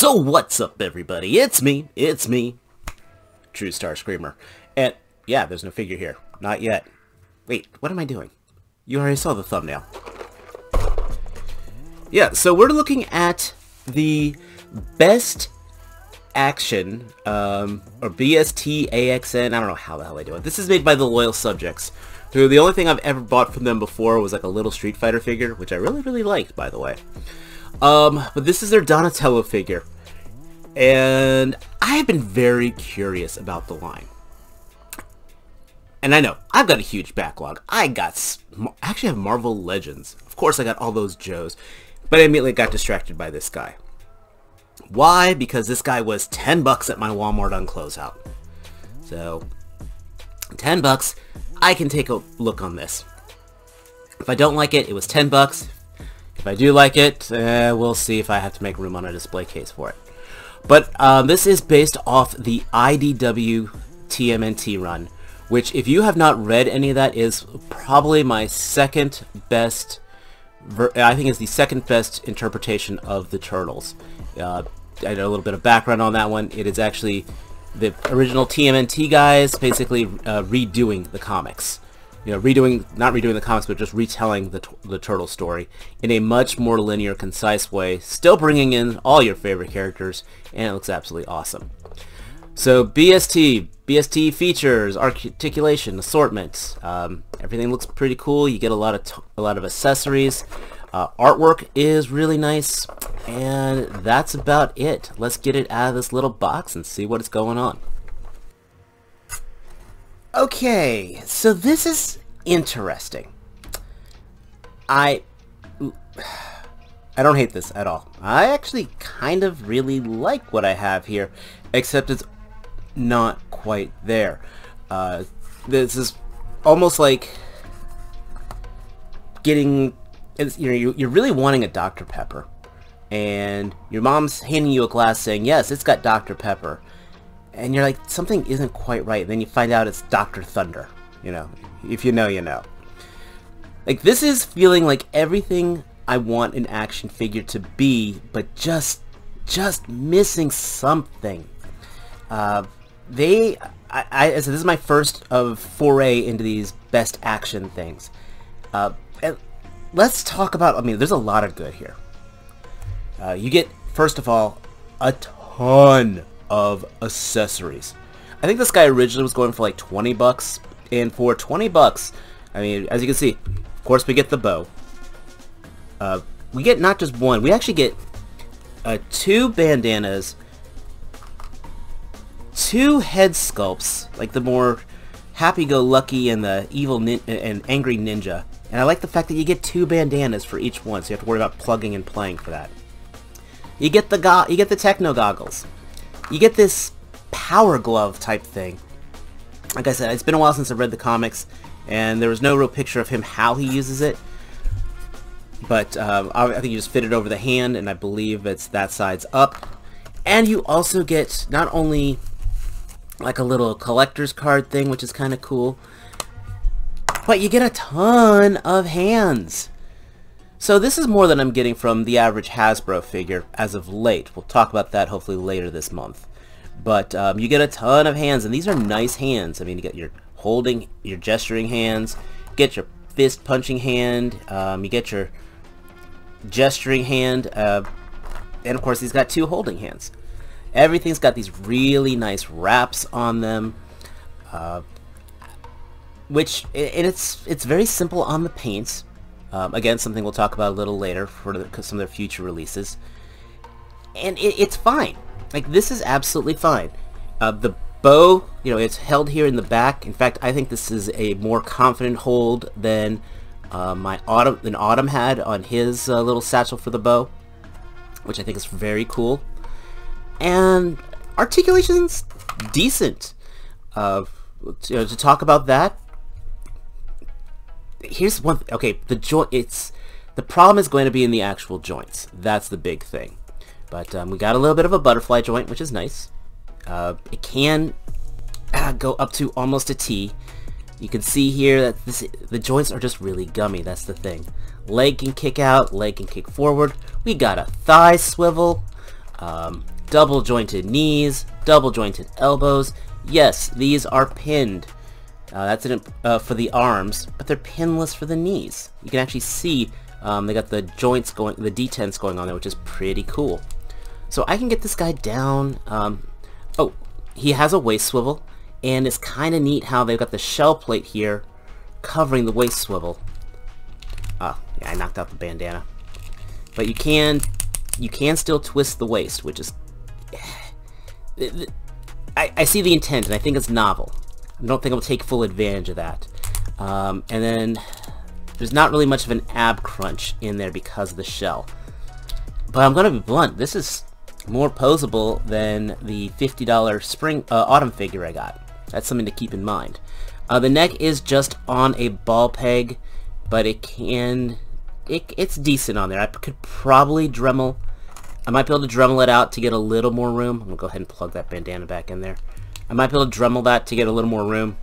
So what's up, everybody? It's me, True Star Screamer. And yeah, there's no figure here. Not yet. Wait, what am I doing? You already saw the thumbnail. Yeah, so we're looking at the best action, or BST AXN, I don't know how the hell I do it. This is made by the Loyal Subjects. So the only thing I've ever bought from them before was like a little Street Fighter figure, which I really liked, by the way. But this is their Donatello figure, and I have been very curious about the line. And I know, I've got a huge backlog. I actually have Marvel Legends. Of course I got all those Joes, but I immediately got distracted by this guy. Why? Because this guy was 10 bucks at my Walmart on closeout. So, 10 bucks, I can take a look on this. If I don't like it, it was 10 bucks. If I do like it, we'll see if I have to make room on a display case for it. But this is based off the IDW TMNT run, which, if you have not read any of that, is probably my second best, I think it's the second best interpretation of the Turtles. I did a little bit of background on that one. It is actually the original TMNT guys basically redoing the comics. You know, not redoing the comics, but just retelling the Turtle story in a much more linear, concise way, still bringing in all your favorite characters, and it looks absolutely awesome. So BST features, articulation, assortment, everything looks pretty cool. You get a lot of accessories. Artwork is really nice, and that's about it. Let's get it out of this little box and see what's going on. Okay, so this is interesting. I don't hate this at all. I actually kind of really like what I have here, except it's not quite there. This is almost like getting, you're really wanting a Dr. Pepper, and your mom's handing you a glass saying, yes, it's got Dr. Pepper. And you're like, something isn't quite right. Then you find out it's Dr. Thunder. You know, if you know, you know. Like, this is feeling like everything I want an action figure to be, but just missing something. So this is my first of foray into these best action things. And let's talk about, I mean, there's a lot of good here. You get, first of all, a ton of accessories. I think this guy originally was going for like 20 bucks, and for 20 bucks, I mean, as you can see, of course we get the bow. We get not just one, we actually get 2 bandanas, 2 head sculpts, like the more happy-go-lucky and the evil and angry ninja. And I like the fact that you get 2 bandanas for each one, so you have to worry about plugging and playing for that. You get the techno goggles. You get this power glove type thing. Like I said, it's been a while since I read the comics, and there was no real picture of him how he uses it. But I think you just fit it over the hand, and I believe it's that side's up. And you also get not only like a little collector's card thing, which is kind of cool, but you get a ton of hands. So this is more than I'm getting from the average Hasbro figure as of late. We'll talk about that hopefully later this month. But you get a ton of hands, and these are nice hands. I mean, you get your holding, your gesturing hands, you get your fist punching hand, you get your gesturing hand, and of course he's got 2 holding hands. Everything's got these really nice wraps on them, which, and it's very simple on the paints. Again, something we'll talk about a little later for some of their future releases. And it's fine. Like, this is absolutely fine. The bow, you know, it's held here in the back. In fact, I think this is a more confident hold than Autumn had on his little satchel for the bow, which I think is very cool. And articulation's decent. You know, to talk about that, here's one thing. Okay, the problem is going to be in the actual joints. That's the big thing. But we got a little bit of a butterfly joint, which is nice. It can go up to almost a T. You can see here that the joints are just really gummy. That's the thing. Leg can kick out, leg can kick forward. We got a thigh swivel. double jointed knees, double jointed elbows. Yes, these are pinned. That's for the arms, but they're pinless for the knees. You can actually see they got the joints going, the detents going on there, which is pretty cool. So I can get this guy down. Oh, he has a waist swivel, and it's kind of neat how they've got the shell plate here covering the waist swivel. Oh, yeah, I knocked out the bandana. But you can still twist the waist, which is... I see the intent, and I think it's novel. I don't think I'll take full advantage of that. And then there's not really much of an ab crunch in there because of the shell. But I'm going to be blunt. This is more posable than the $50 spring autumn figure I got. That's something to keep in mind. The neck is just on a ball peg, but it's decent on there. I could probably Dremel. I might be able to Dremel it out to get a little more room. I'm going to go ahead and plug that bandana back in there. I might be able to Dremel that to get a little more room,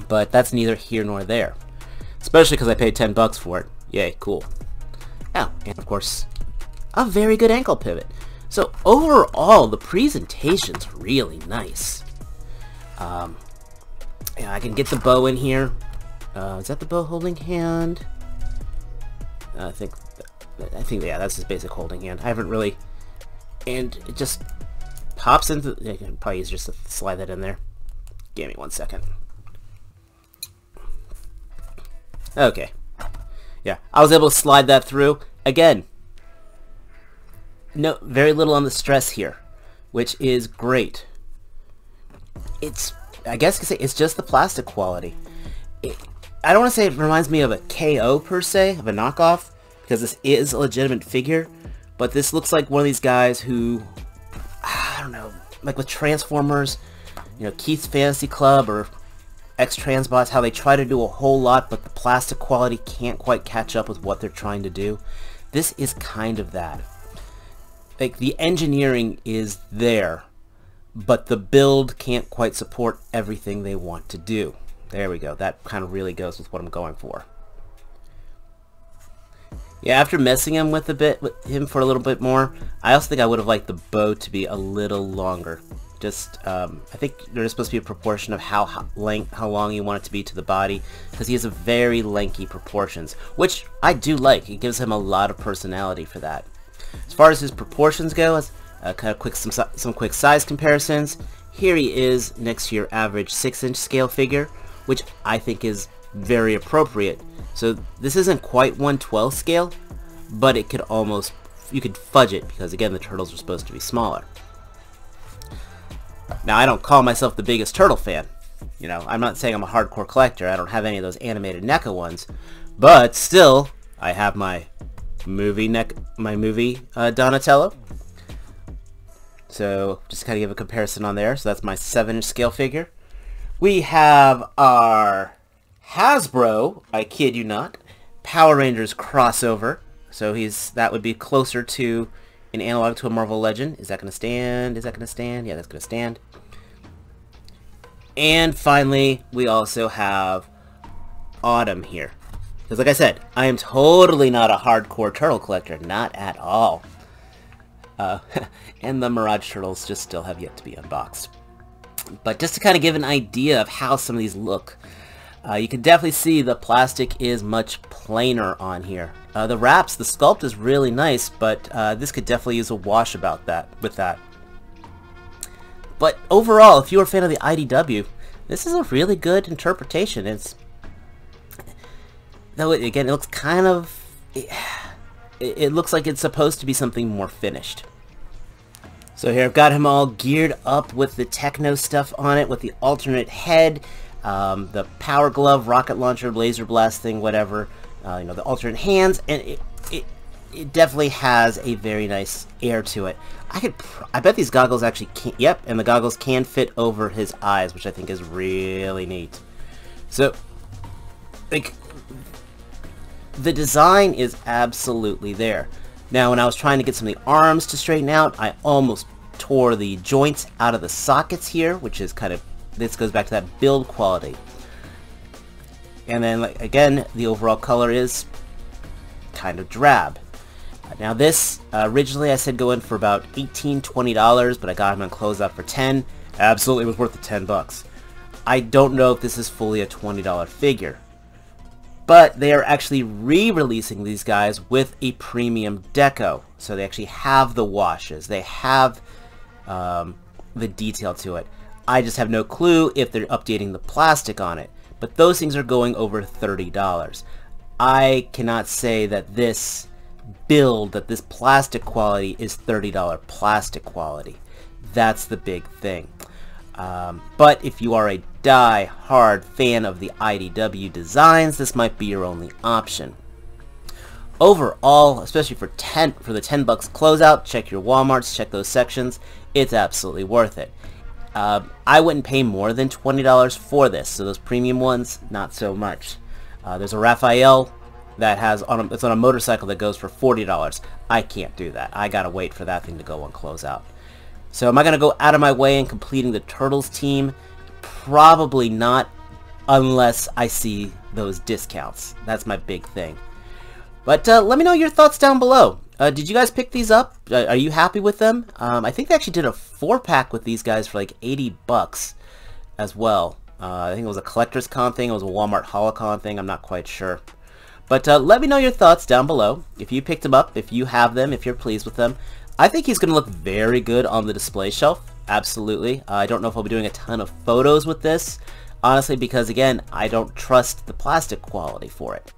but that's neither here nor there. Especially because I paid 10 bucks for it. Yay, cool. Oh, and of course, a very good ankle pivot. So overall, the presentation's really nice. Yeah, I can get the bow in here. Is that the bow holding hand? I think yeah, that's his basic holding hand. I haven't really, and it just pops into. Yeah, probably easier just to slide that in there. Give me 1 second. Okay. Yeah, I was able to slide that through. Again, no, very little on the stress here, which is great. I guess you could say it's just the plastic quality. I don't want to say it reminds me of a KO per se, of a knockoff, because this is a legitimate figure, but this looks like one of these guys who, I don't know, like with Transformers, you know, Keith's Fantasy Club or X-Transbots, how they try to do a whole lot, but the plastic quality can't quite catch up with what they're trying to do. This is kind of that. Like, the engineering is there, but the build can't quite support everything they want to do. There we go. That kind of really goes with what I'm going for. Yeah, after messing with him for a little bit more, I also think I would have liked the bow to be a little longer. Just, I think there's supposed to be a proportion of how long you want it to be to the body, because he has a very lanky proportions, which I do like. It gives him a lot of personality for that. As far as his proportions go, kind of some quick size comparisons. Here he is next to your average 6-inch scale figure, which I think is very appropriate. So this isn't quite 1/12 scale, but it could almost, you could fudge it, because again the turtles are supposed to be smaller. Now, I don't call myself the biggest turtle fan. You know, I'm not saying I'm a hardcore collector. I don't have any of those animated NECA ones, but still, I have my movie Donatello. So just to kind of give a comparison on there. So that's my 7-inch scale figure. We have our Hasbro, I kid you not, Power Rangers crossover. So that would be closer to an analog to a Marvel Legend. Is that going to stand? Is that going to stand? Yeah, that's going to stand. And finally, we also have Autumn here. Because like I said, I am totally not a hardcore turtle collector. Not at all. And the Mirage Turtles just still have yet to be unboxed. But just to kind of give an idea of how some of these look, you can definitely see the plastic is much plainer on here. The wraps, the sculpt is really nice, but this could definitely use a wash with that. But overall, if you're a fan of the IDW, this is a really good interpretation. Though again, it looks kind of, it looks like it's supposed to be something more finished. So here I've got him all geared up with the techno stuff on it, with the alternate head, the power glove, rocket launcher, laser blast thing, whatever, you know, the alternate hands, and it definitely has a very nice air to it. I bet these goggles actually can, yep, and the goggles can fit over his eyes, which I think is really neat. So, like, the design is absolutely there. Now, when I was trying to get some of the arms to straighten out, I almost tore the joints out of the sockets here, which is kind of, this goes back to that build quality. And then, like, again, the overall color is kind of drab. Now this, originally I said go in for about $18, $20, but I got him on closeout for 10. Absolutely was worth the 10 bucks. I don't know if this is fully a $20 figure, but they are actually re-releasing these guys with a premium deco. So they actually have the washes, they have the detail to it. I just have no clue if they're updating the plastic on it, but those things are going over $30. I cannot say that this build, that this plastic quality is $30 plastic quality. That's the big thing. But if you are a die-hard fan of the IDW designs, this might be your only option. Overall, especially for the 10 bucks closeout, check your Walmarts, check those sections. It's absolutely worth it. I wouldn't pay more than $20 for this, so those premium ones, not so much. There's a Raphael that it's on a motorcycle that goes for $40. I can't do that. I gotta wait for that thing to go on closeout. So am I gonna go out of my way in completing the Turtles team? Probably not, unless I see those discounts. That's my big thing. But let me know your thoughts down below. Did you guys pick these up? Are you happy with them? I think they actually did a 4-pack with these guys for like 80 bucks as well. I think it was a Collector's Con thing, it was a Walmart Holocon thing, I'm not quite sure. But let me know your thoughts down below. If you picked them up, if you have them, if you're pleased with them. I think he's going to look very good on the display shelf, absolutely. I don't know if I'll be doing a ton of photos with this, honestly, because again, I don't trust the plastic quality for it.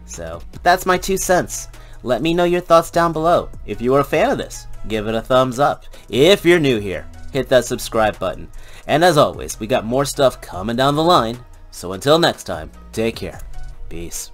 So, but that's my 2 cents. Let me know your thoughts down below. If you are a fan of this, give it a thumbs up. If you're new here, hit that subscribe button. And as always, we got more stuff coming down the line. So until next time, take care. Peace.